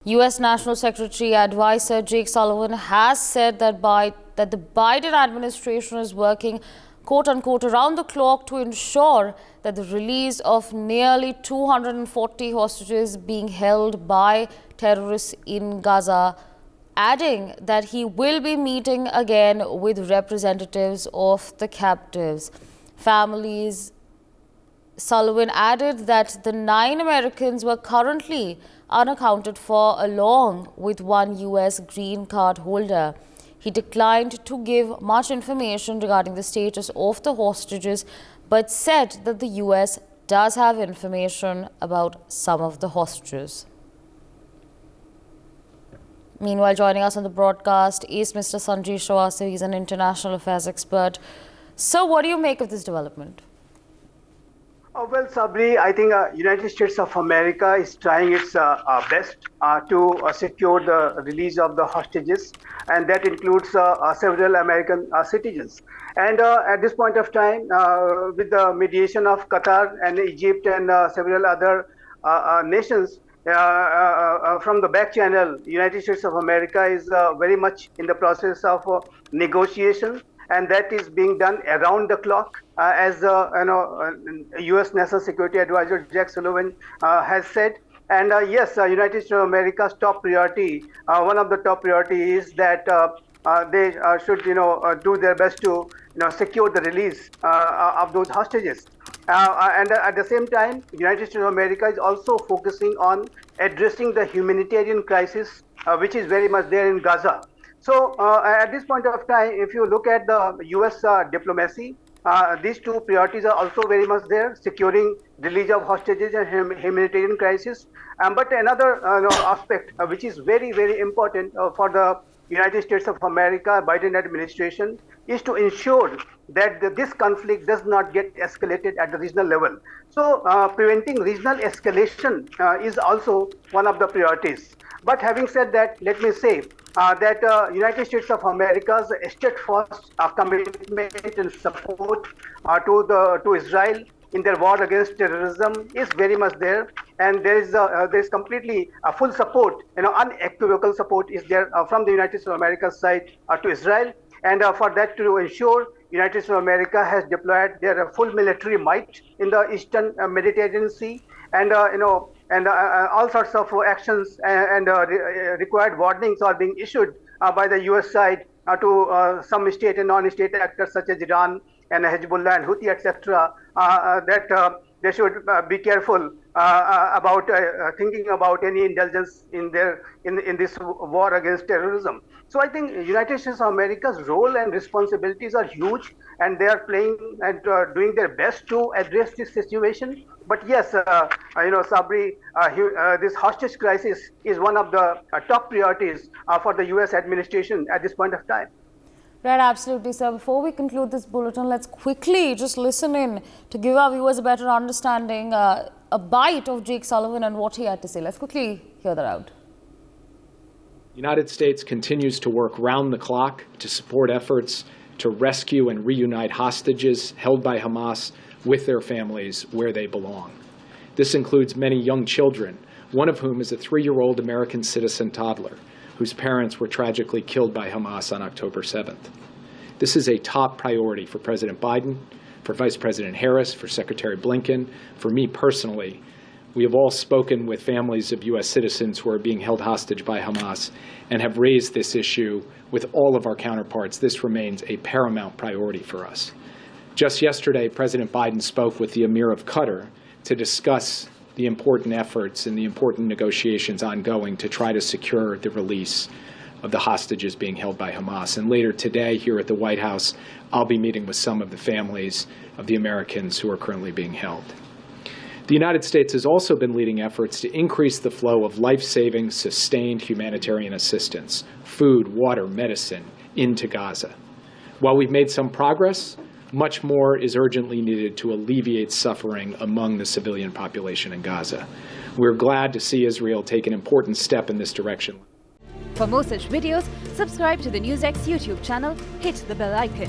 U.S. National Secretary Advisor Jake Sullivan has said that the Biden administration is working, quote-unquote, around the clock to ensure that the release of nearly 240 hostages being held by terrorists in Gaza, adding that he will be meeting again with representatives of the captives. Families. Sullivan added that the 9 Americans were currently unaccounted for, along with one U.S. green card holder. He declined to give much information regarding the status of the hostages, but said that the U.S. does have information about some of the hostages. Meanwhile, joining us on the broadcast is Mr. Sanjay Srivastava. He's an international affairs expert. So, what do you make of this development? Well, Sabri, I think United States of America is trying its best to secure the release of the hostages, and that includes several American citizens. And at this point of time, with the mediation of Qatar and Egypt and several other nations, from the back channel, United States of America is very much in the process of negotiation. And that is being done around the clock, as U.S. National Security Advisor Jake Sullivan has said. And yes, United States of America's top priority, one of the top priorities is that they should, do their best to, secure the release of those hostages. And at the same time, United States of America is also focusing on addressing the humanitarian crisis, which is very much there in Gaza. So at this point of time, if you look at the U.S. diplomacy, these two priorities are also very much there, securing release of hostages and humanitarian crisis. But another aspect which is very, very important for the United States of America, Biden administration, is to ensure that this conflict does not get escalated at the regional level. So preventing regional escalation is also one of the priorities. But having said that, let me say that United States of America's steadfast commitment and support to Israel in their war against terrorism is very much there, and there is completely full support, unequivocal support is there from the United States of America's side to Israel, and for that to ensure, United States of America has deployed their full military might in the Eastern Mediterranean Sea, and all sorts of actions and required warnings are being issued by the U.S. side to some state and non-state actors such as Iran and Hezbollah and Houthi, etc., that they should be careful about thinking about any indulgence in this war against terrorism. So I think United States of America's role and responsibilities are huge, and they are playing and doing their best to address this situation. But yes, Sabri, this hostage crisis is one of the top priorities for the U.S. administration at this point of time. Right, absolutely, sir. Before we conclude this bulletin, let's quickly just listen in to give our viewers a better understanding, a bite of Jake Sullivan and what he had to say. Let's quickly hear that out. The United States continues to work round the clock to support efforts to rescue and reunite hostages held by Hamas with their families where they belong. This includes many young children, one of whom is a 3-year-old American citizen toddler, whose parents were tragically killed by Hamas on October 7th. This is a top priority for President Biden, for Vice President Harris, for Secretary Blinken, for me personally. We have all spoken with families of U.S. citizens who are being held hostage by Hamas and have raised this issue with all of our counterparts. This remains a paramount priority for us. Just yesterday, President Biden spoke with the Emir of Qatar to discuss the important efforts and the important negotiations ongoing to try to secure the release of the hostages being held by Hamas. And later today, here at the White House, I'll be meeting with some of the families of the Americans who are currently being held. The United States has also been leading efforts to increase the flow of life-saving, sustained humanitarian assistance, food, water, medicine, into Gaza. While we've made some progress, much more is urgently needed to alleviate suffering among the civilian population in Gaza. We're glad to see Israel take an important step in this direction. For more such videos, subscribe to the NewsX YouTube channel, hit the bell icon.